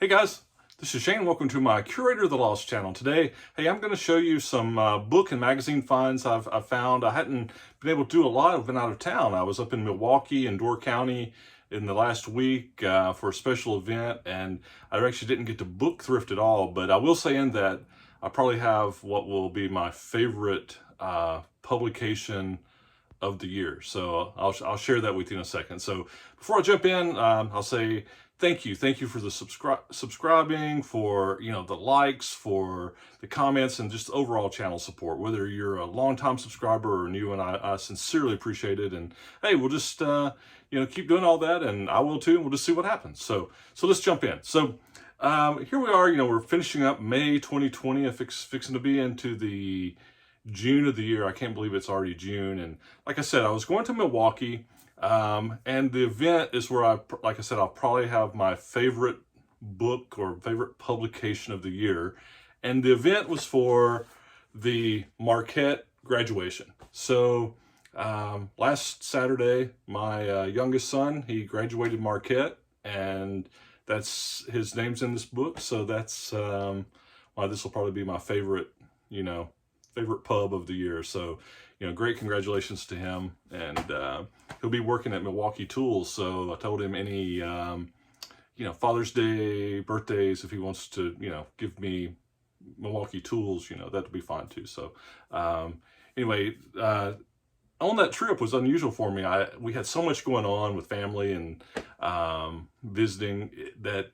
Hey guys, this is Shane. Welcome to my Curator of the Lost channel. Today, hey, I'm going to show you some book and magazine finds I've found. I hadn't been able to do a lot. I've been out of town. I was up in Milwaukee and Door County in the last week for a special event, and I actually didn't get to book Thrift at all. But I will say in that I probably have what will be my favorite publication of the year. So I'll share that with you in a second. So before I jump in, I'll say thank you for the subscribing, for the likes, for the comments, and just overall channel support. Whether you're a longtime subscriber or new, and I sincerely appreciate it. And hey, we'll just keep doing all that, and I will too. And we'll just see what happens. So let's jump in. So here we are. We're finishing up May 2020, fixing to be into the June of the year. I can't believe it's already June. And like I said, I was going to Milwaukee, and the event is where like I said, I'll probably have my favorite book or favorite publication of the year. And the event was for the Marquette graduation. So last Saturday, my youngest son, he graduated Marquette, and that's his name's in this book. So that's why this will probably be my favorite, favorite pub of the year. So, great congratulations to him. And he'll be working at Milwaukee Tools. So I told him any, Father's Day, birthdays, if he wants to, give me Milwaukee Tools, that'd be fine too. So anyway, on that trip was unusual for me. We had so much going on with family and visiting that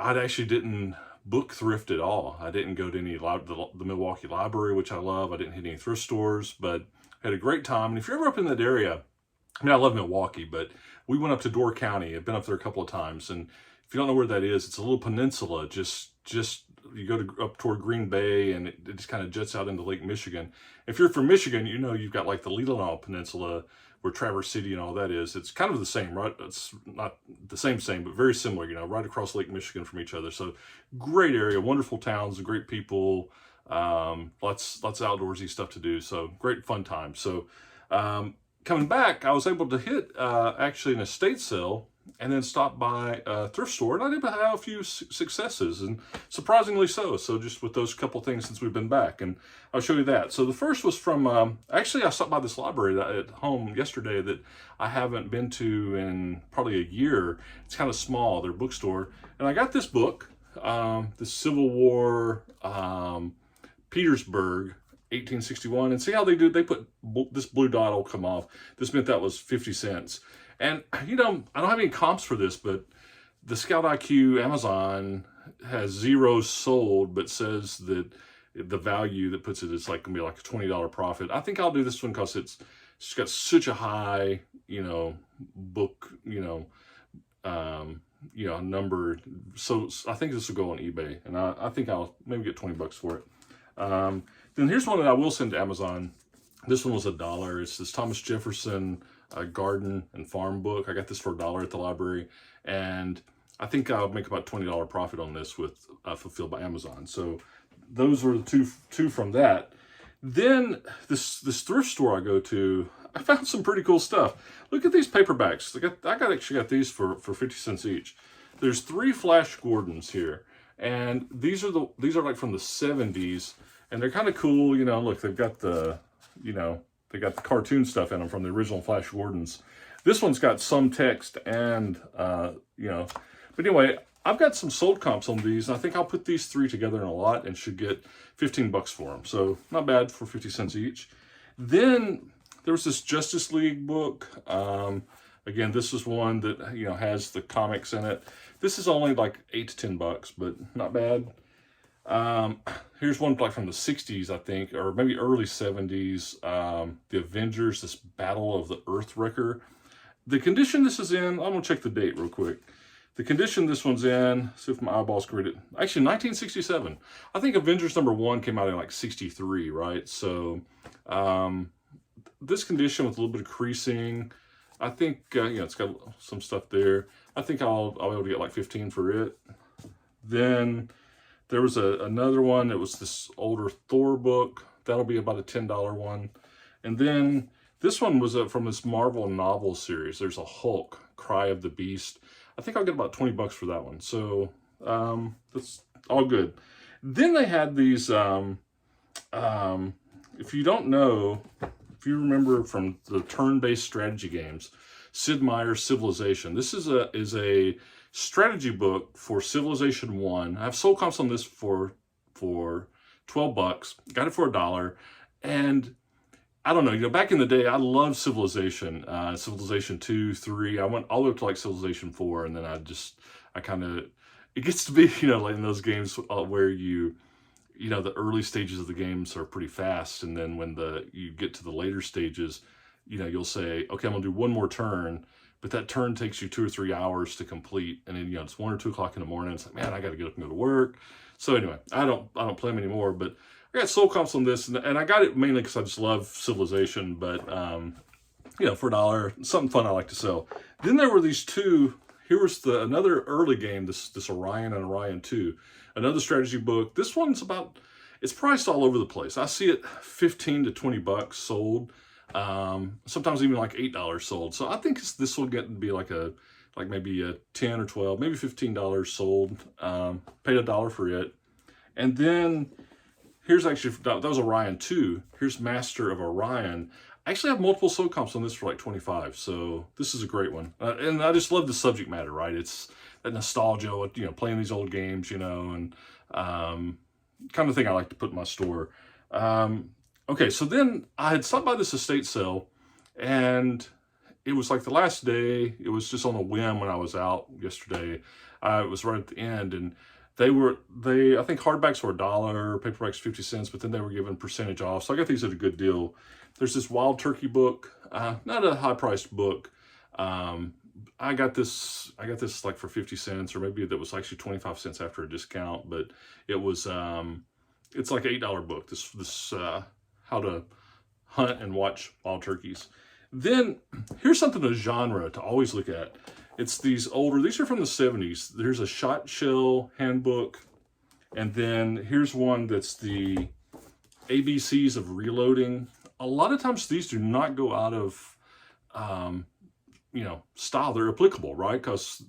I actually didn't book Thrift at all. I didn't go to any the Milwaukee Library, which I love. I didn't hit any thrift stores, but had a great time. And if you're ever up in that area, I love Milwaukee, but we went up to Door County. I've been up there a couple of times, and if you don't know where that is, it's a little peninsula. Just you go up toward Green Bay, and it just kind of juts out into Lake Michigan. If you're from Michigan, you've got like the Leelanau Peninsula, where Traverse City and all that is. It's kind of the same, right? It's not the same, but very similar, right across Lake Michigan from each other. So great area, wonderful towns, great people, lots of outdoorsy stuff to do. So great fun time. So coming back, I was able to hit actually an estate sale and then stop by a thrift store, and I did have a few successes, and surprisingly so. So just with those couple things since we've been back, and I'll show you that. So the first was from, actually I stopped by this library at home yesterday that I haven't been to in probably a year. It's kind of small, their bookstore, and I got this book, the Civil War, Petersburg, 1861, and see how they do, they put this blue dot will come off. This meant that was 50 cents. And, I don't have any comps for this, but the Scout IQ Amazon has zeros sold, but says that the value that puts it is like going to be like a $20 profit. I think I'll do this one because it's got such a high, book, number. So I think this will go on eBay, and I think I'll maybe get 20 bucks for it. Then here's one that I will send to Amazon. This one was $1. It's this Thomas Jefferson garden and farm book. I got this for $1 at the library, and I think I'll make about $20 profit on this with fulfilled by Amazon. So those were the two from that. Then this thrift store I go to, I found some pretty cool stuff. Look at these paperbacks. I actually got these for 50 cents each. There's 3 Flash Gordons here, and these are like from the 70s, and they're kind of cool. Look, they've got the they got the cartoon stuff in them from the original Flash Gordons. This one's got some text and, but anyway, I've got some sold comps on these, and I think I'll put these 3 together in a lot and should get 15 bucks for them. So not bad for 50 cents each. Then there was this Justice League book. Again, this is one that, has the comics in it. This is only like 8 to 10 bucks, but not bad. Here's one like from the 60s, I think, or maybe early 70s. The Avengers, this Battle of the Earthwrecker. The condition this is in, I'm going to check the date real quick. The condition this one's in, see if my eyeballs can read it. Actually, 1967. I think Avengers #1 came out in like 63, right? So, this condition with a little bit of creasing, I think, it's got some stuff there. I think I'll be able to get like 15 for it. Then there was another one that was this older Thor book. That'll be about a $10 one. And then this one was from this Marvel novel series. There's a Hulk, Cry of the Beast. I think I'll get about 20 bucks for that one. So That's all good. Then they had these, if you don't know, if you remember from the turn-based strategy games, Sid Meier's Civilization. This is a strategy book for Civilization 1. I have sold comps on this for $12. Got it for $1. And I don't know, back in the day, I loved Civilization. Civilization 2, 3. I went all the way up to like Civilization 4, and then I kind of, it gets to be, like in those games where the early stages of the games are pretty fast, and then when you get to the later stages, you'll say, okay, I'm gonna do one more turn, but that turn takes you 2 or 3 hours to complete, and then it's 1 or 2 o'clock in the morning. It's like, man, I got to get up and go to work. So anyway, I don't play them anymore, but I got soul comps on this, and I got it mainly because I just love Civilization, but for $1, something fun I like to sell. Then there were these two. Here was another early game, this Orion and Orion 2, another strategy book. This one's it's priced all over the place. I see it $15 to $20 sold, sometimes even like $8 sold. So I think this will get to be like maybe a $10 or $12, maybe $15 sold. Paid $1 for it, and then here's actually, that was Orion 2. Here's Master of Orion. I actually have multiple sold comps on this for like 25, so this is a great one. And I just love the subject matter, right? It's that nostalgia with, playing these old games, and kind of thing I like to put in my store. Okay, so then I had stopped by this estate sale, and it was like the last day. It was just on a whim when I was out yesterday. It was right at the end, and I think hardbacks were $1, paperbacks 50 cents, but then they were given percentage off. So I got these at a good deal. There's this Wild Turkey book, not a high priced book. I got this like for 50 cents, or maybe that was actually 25 cents after a discount, but it was, it's like an $8 book. This how to hunt and watch wild turkeys. Then here's something, a genre to always look at. It's these are from the 70s. There's a shot shell handbook. And then here's one that's the ABCs of reloading. A lot of times these do not go out of, style. They're applicable, right? Because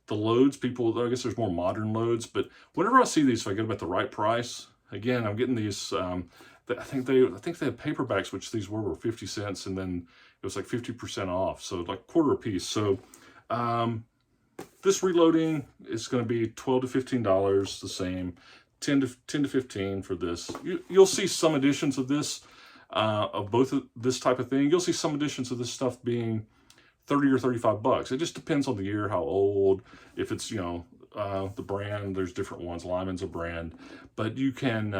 the loads, I guess there's more modern loads. But whenever I see these, if I get them at the right price, again, I'm getting these, I think they had paperbacks, which these were 50 cents. And then it was like 50% off. So like quarter a piece. So this reloading is going to be $12 to $15, the same, 10 to 15 for this. You'll see some editions of this, of both of this type of thing. You'll see some editions of this stuff being 30 or 35 bucks. It just depends on the year, how old, if it's, the brand. There's different ones. Lyman's a brand, but you can,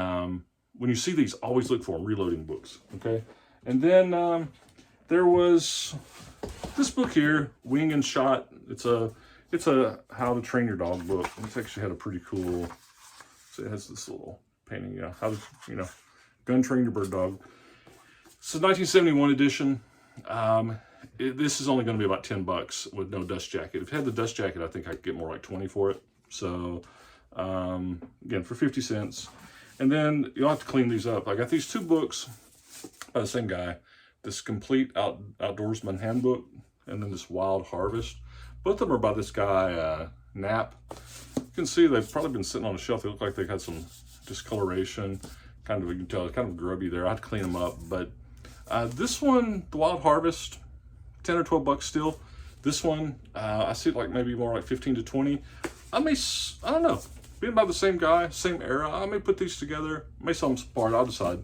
when you see these, always look for them, reloading books. Okay. And then, there was this book here, Wing and Shot. It's a how to train your dog book. It's actually had a pretty cool, so it has this little painting, how to, gun train your bird dog. It's a 1971 edition. This is only going to be about $10 with no dust jacket. If it had the dust jacket, I think I could get more like 20 for it. So, again, for 50 cents. And then you'll have to clean these up. I got these two books by the same guy. This Complete Outdoorsman Handbook, and then this Wild Harvest. Both of them are by this guy, Knapp. You can see they've probably been sitting on a shelf. They look like they've had some discoloration. Kind of, you can tell, kind of grubby there. I have to clean them up. But this one, the Wild Harvest, 10 or 12 bucks still. This one, I see it like maybe more like 15 to 20. I don't know. Being by the same guy, same era, I may put these together. May sell them apart. I'll decide.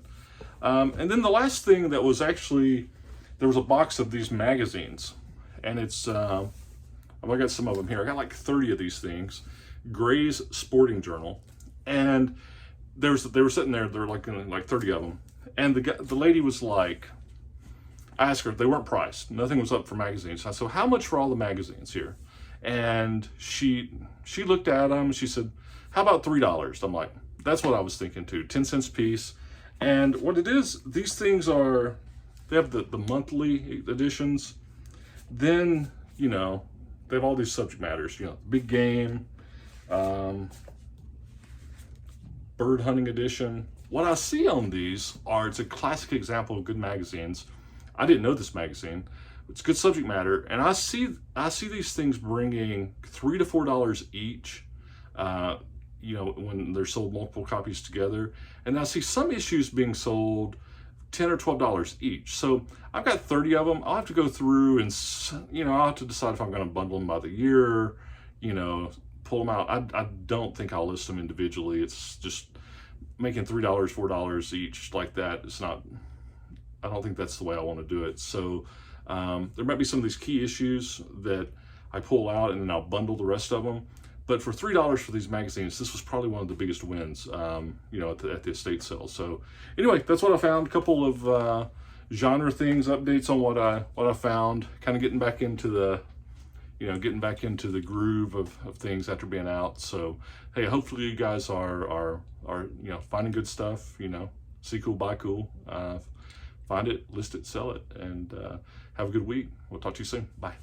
And then the last thing that was actually, there was a box of these magazines, and it's, I got some of them here. I got like 30 of these things. Gray's Sporting Journal, and they were sitting there. There were like 30 of them, and the lady was like, I asked her, they weren't priced. Nothing was up for magazines. So I said, how much for all the magazines here? And she looked at them. She said, how about $3? I'm like, that's what I was thinking too. 10 cents a piece. And what it is, these things are, they have the monthly editions. Then, they have all these subject matters, big game, bird hunting edition. What I see on these it's a classic example of good magazines. I didn't know this magazine. It's good subject matter. And I see these things bringing $3 to $4 each. you know, when they're sold multiple copies together. And I see some issues being sold $10 or $12 each. So I've got 30 of them. I'll have to go through and, you know, I'll have to decide if I'm going to bundle them by the year, you know, pull them out. I don't think I'll list them individually. It's just making $3, $4 each like that. It's not, I don't think that's the way I want to do it. So there might be some of these key issues that I pull out and then I'll bundle the rest of them. But for $3 for these magazines, this was probably one of the biggest wins, you know, at the estate sale. So anyway, that's what I found. A couple of genre things, updates on what I found. Kind of getting back into the, you know, getting back into the groove of things after being out. So hey, hopefully you guys are you know, finding good stuff. You know, see cool, buy cool. Find it, list it, sell it, and have a good week. We'll talk to you soon. Bye.